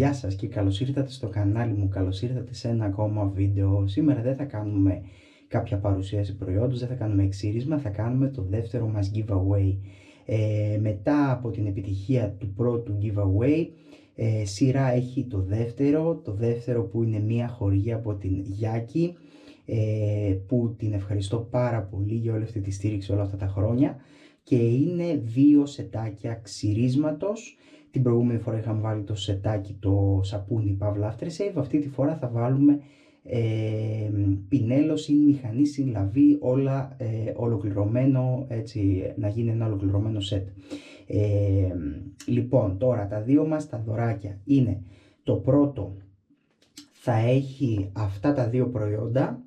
Γεια σας και καλώς ήρθατε στο κανάλι μου, καλώς ήρθατε σε ένα ακόμα βίντεο. Σήμερα δεν θα κάνουμε κάποια παρουσίαση προϊόντος, δεν θα κάνουμε εξύρισμα, θα κάνουμε το δεύτερο μας giveaway. Μετά από την επιτυχία του πρώτου giveaway, σειρά έχει το δεύτερο που είναι μία χορηγία από την Γιάκη, που την ευχαριστώ πάρα πολύ για όλη αυτή τη στήριξη όλα αυτά τα χρόνια, και είναι 2 σετάκια ξυρίσματος. Την προηγούμενη φορά είχαμε βάλει το σετάκι το σαπούνι Pavla Aftershave. Αυτή τη φορά θα βάλουμε πινέλο συν μηχανή συν λαβή, όλα ολοκληρωμένο, έτσι να γίνει ένα ολοκληρωμένο σετ. Λοιπόν, τώρα τα δύο μας τα δωράκια είναι: το πρώτο θα έχει αυτά τα δύο προϊόντα,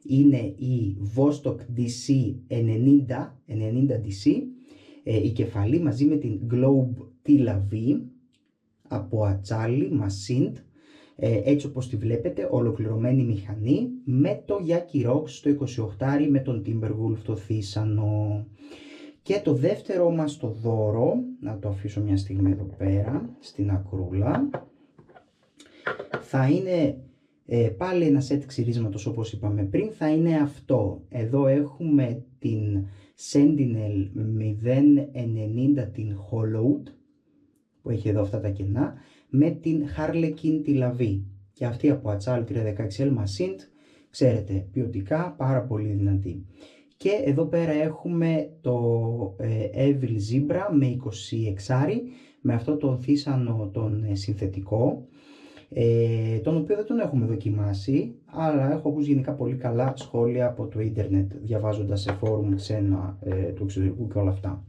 είναι η Vostok DC 90 DC, η κεφαλή μαζί με την Globe T-Lavi από ατσάλι Machined, έτσι όπως τη βλέπετε, ολοκληρωμένη μηχανή, με το Yaki Rocks στο 28 με τον Timberwolf το θύσανο. Και το δεύτερο μας το δώρο, να το αφήσω μια στιγμή εδώ πέρα στην ακρούλα, θα είναι πάλι ένα σετ ξυρίσματος όπως είπαμε πριν. Θα είναι αυτό. Εδώ έχουμε την Sentinel 090, την Hollowed, που έχει εδώ αυτά τα κενά, με την Harlequin τη Lavi, και αυτή από ατσάλι 316L Machined, ξέρετε, ποιοτικά πάρα πολύ δυνατή. Και εδώ πέρα έχουμε το Evil Zebra με 26, με αυτό το θύσανο τον συνθετικό, τον οποίο δεν τον έχουμε δοκιμάσει, αλλά έχω ακούσει γενικά πολύ καλά σχόλια από το ίντερνετ, διαβάζοντας σε φόρουμ ξένα του εξωτερικού και όλα αυτά.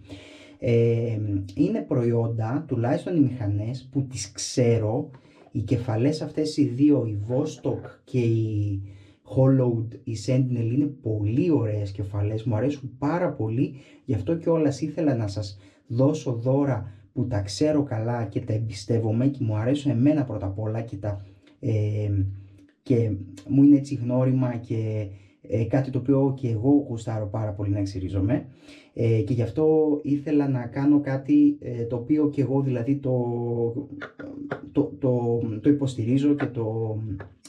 Είναι προϊόντα, τουλάχιστον οι μηχανές που τις ξέρω, οι κεφαλές αυτές οι δύο, η Vostok και η Hollowed, η Sentinel, είναι πολύ ωραίες κεφαλές, μου αρέσουν πάρα πολύ, γι' αυτό κιόλας ήθελα να σας δώσω δώρα που τα ξέρω καλά και τα εμπιστεύομαι και μου αρέσουν εμένα πρώτα απ' όλα, και μου είναι έτσι γνώριμα και κάτι το οποίο και εγώ γουστάρω πάρα πολύ να εξυρίζομαι, και γι' αυτό ήθελα να κάνω κάτι το οποίο και εγώ δηλαδή το υποστηρίζω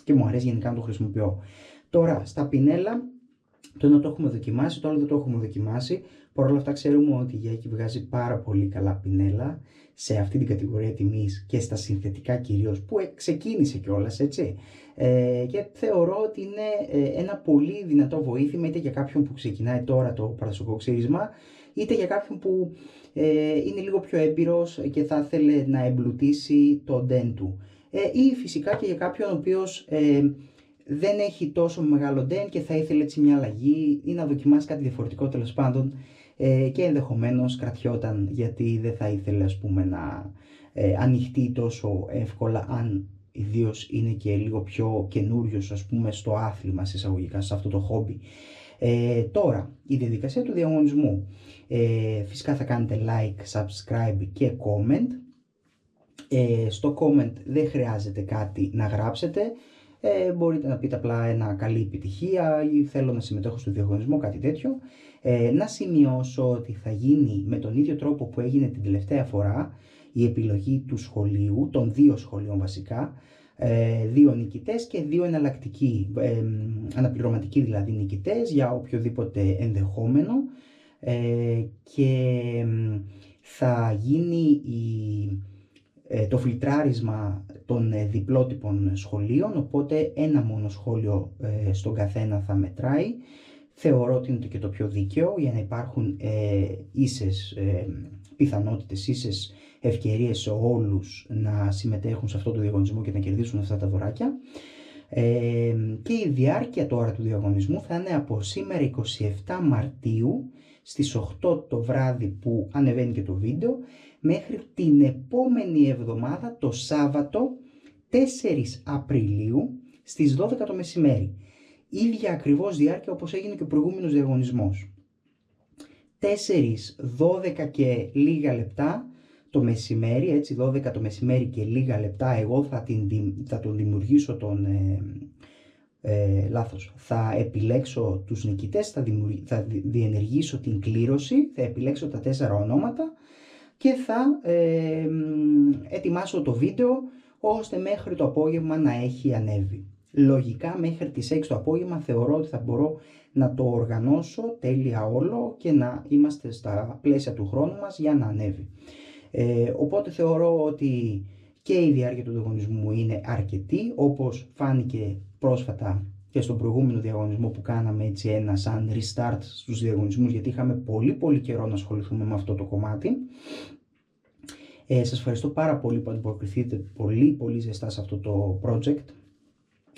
και μου αρέσει γενικά να το χρησιμοποιώ. Τώρα στα πινέλα, το ένα το έχουμε δοκιμάσει, το άλλο δεν το έχουμε δοκιμάσει. Παρ' όλα αυτά ξέρουμε ότι η Γιάκη βγάζει πάρα πολύ καλά πινέλα σε αυτή την κατηγορία τιμής και στα συνθετικά κυρίως, που ξεκίνησε κιόλας, έτσι. Και θεωρώ ότι είναι ένα πολύ δυνατό βοήθημα, είτε για κάποιον που ξεκινάει τώρα το παραδοσιακό ξύρισμα, είτε για κάποιον που είναι λίγο πιο έμπειρος και θα ήθελε να εμπλουτίσει το ντεν του, ή φυσικά και για κάποιον ο οποίος δεν έχει τόσο μεγάλο ντεν και θα ήθελε έτσι μια αλλαγή ή να δοκιμάσει κάτι διαφορετικό τέλος πάντων, και ενδεχομένως κρατιόταν γιατί δεν θα ήθελε, ας πούμε, να ανοιχτεί τόσο εύκολα, αν ιδίως είναι και λίγο πιο καινούριος, ας πούμε, στο άθλημα, σε εισαγωγικά, σε αυτό το χόμπι. Τώρα, η διαδικασία του διαγωνισμού, φυσικά θα κάνετε like, subscribe και comment. Στο comment δεν χρειάζεται κάτι να γράψετε, μπορείτε να πείτε απλά ένα καλή επιτυχία ή θέλω να συμμετέχω στο διαγωνισμό, κάτι τέτοιο. Να σημειώσω ότι θα γίνει με τον ίδιο τρόπο που έγινε την τελευταία φορά η επιλογή του σχολείου, των 2 σχολείων βασικά, 2 νικητές και 2 εναλλακτικοί, αναπληρωματικοί δηλαδή νικητές για οποιοδήποτε ενδεχόμενο, και θα γίνει το φιλτράρισμα των διπλότυπων σχολείων, οπότε ένα μόνο σχόλιο στον καθένα θα μετράει. Θεωρώ ότι είναι και το πιο δίκαιο, για να υπάρχουν ίσες πιθανότητες, ίσες ευκαιρίες σε όλους να συμμετέχουν σε αυτό το διαγωνισμό και να κερδίσουν αυτά τα δωράκια. Και η διάρκεια τώρα του διαγωνισμού θα είναι από σήμερα 27 Μαρτίου στις 8 το βράδυ που ανεβαίνει και το βίντεο, μέχρι την επόμενη εβδομάδα το Σάββατο 4 Απριλίου στις 12 το μεσημέρι. Ίδια ακριβώς διάρκεια όπως έγινε και ο προηγούμενος διαγωνισμός. 4, 12 και λίγα λεπτά το μεσημέρι, έτσι, 12 το μεσημέρι και λίγα λεπτά, εγώ θα τον δημιουργήσω θα επιλέξω τους νικητές, θα διενεργήσω την κλήρωση, θα επιλέξω τα 4 ονόματα και θα ετοιμάσω το βίντεο ώστε μέχρι το απόγευμα να έχει ανέβει. Λογικά μέχρι τις 6 το απόγευμα θεωρώ ότι θα μπορώ να το οργανώσω τέλεια όλο και να είμαστε στα πλαίσια του χρόνου μας για να ανέβει. Οπότε θεωρώ ότι και η διάρκεια του διαγωνισμού είναι αρκετή, όπως φάνηκε πρόσφατα και στον προηγούμενο διαγωνισμό που κάναμε, έτσι ένα σαν restart στους διαγωνισμούς, γιατί είχαμε πολύ καιρό να ασχοληθούμε με αυτό το κομμάτι. Σας ευχαριστώ πάρα πολύ που αντιποκριθείτε πολύ ζεστά σε αυτό το project,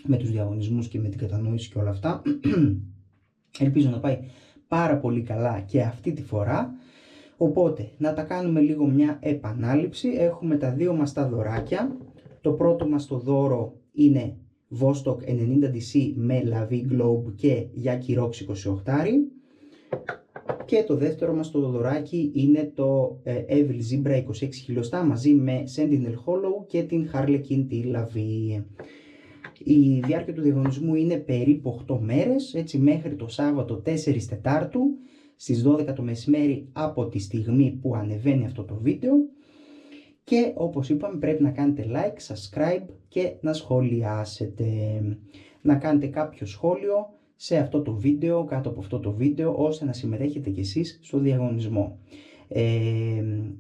με τους διαγωνισμούς και με την κατανόηση και όλα αυτά. Ελπίζω να πάει πάρα πολύ καλά και αυτή τη φορά. Οπότε, να τα κάνουμε λίγο μια επανάληψη. Έχουμε τα δύο μας τα δωράκια. Το πρώτο μας το δώρο είναι Vostok 90DC με Lavi Globe και Yaki Rocks 28. Και το δεύτερο μας το δωράκι είναι το Evil Zebra 26 χιλιοστά μαζί με Sentinel Hollow και την Harlequin τη Lavi. Η διάρκεια του διαγωνισμού είναι περίπου 8 μέρες, έτσι μέχρι το Σάββατο 4 Τετάρτου στις 12 το μεσημέρι από τη στιγμή που ανεβαίνει αυτό το βίντεο. Και όπως είπαμε πρέπει να κάνετε like, subscribe και να σχολιάσετε. Να κάνετε κάποιο σχόλιο σε αυτό το βίντεο, κάτω από αυτό το βίντεο, ώστε να συμμετέχετε κι εσείς στο διαγωνισμό.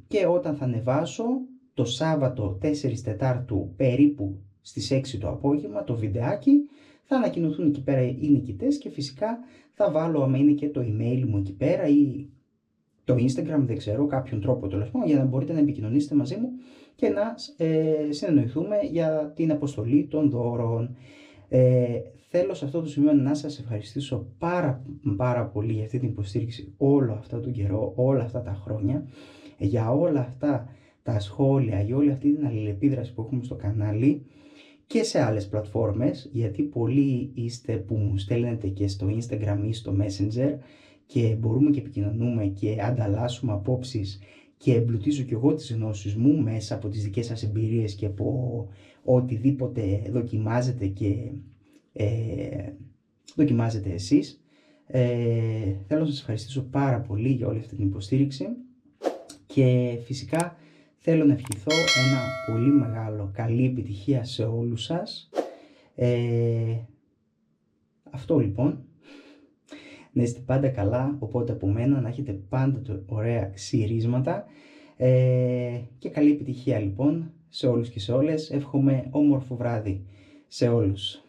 Και όταν θα ανεβάσω το Σάββατο 4 Τετάρτου περίπου στις 6 το απόγευμα το βιντεάκι, θα ανακοινωθούν εκεί πέρα οι νικητές και φυσικά θα βάλω, άμα είναι, και το email μου εκεί πέρα ή το Instagram, δεν ξέρω, κάποιον τρόπο τέλος πάντων, για να μπορείτε να επικοινωνήσετε μαζί μου και να συνεννοηθούμε για την αποστολή των δώρων. Θέλω σε αυτό το σημείο να σας ευχαριστήσω πάρα πολύ για αυτή την υποστήριξη όλο αυτό τον καιρό, όλα αυτά τα χρόνια, για όλα αυτά τα σχόλια, για όλη αυτή την αλληλεπίδραση που έχουμε στο κανάλι και σε άλλες πλατφόρμες, γιατί πολλοί είστε που μου στέλνετε και στο Instagram ή στο Messenger και μπορούμε και επικοινωνούμε και ανταλλάσσουμε απόψεις και εμπλουτίζω και εγώ τις γνώσεις μου μέσα από τις δικές σας εμπειρίες και από οτιδήποτε δοκιμάζετε και δοκιμάζετε εσείς. Θέλω να σας ευχαριστήσω πάρα πολύ για όλη αυτή την υποστήριξη και φυσικά θέλω να ευχηθώ ένα πολύ μεγάλο καλή επιτυχία σε όλους σας. Αυτό λοιπόν. Να είστε πάντα καλά, οπότε από μένα να έχετε πάντα ωραία ξυρίσματα και καλή επιτυχία λοιπόν σε όλους και σε όλες. Εύχομαι όμορφο βράδυ σε όλους.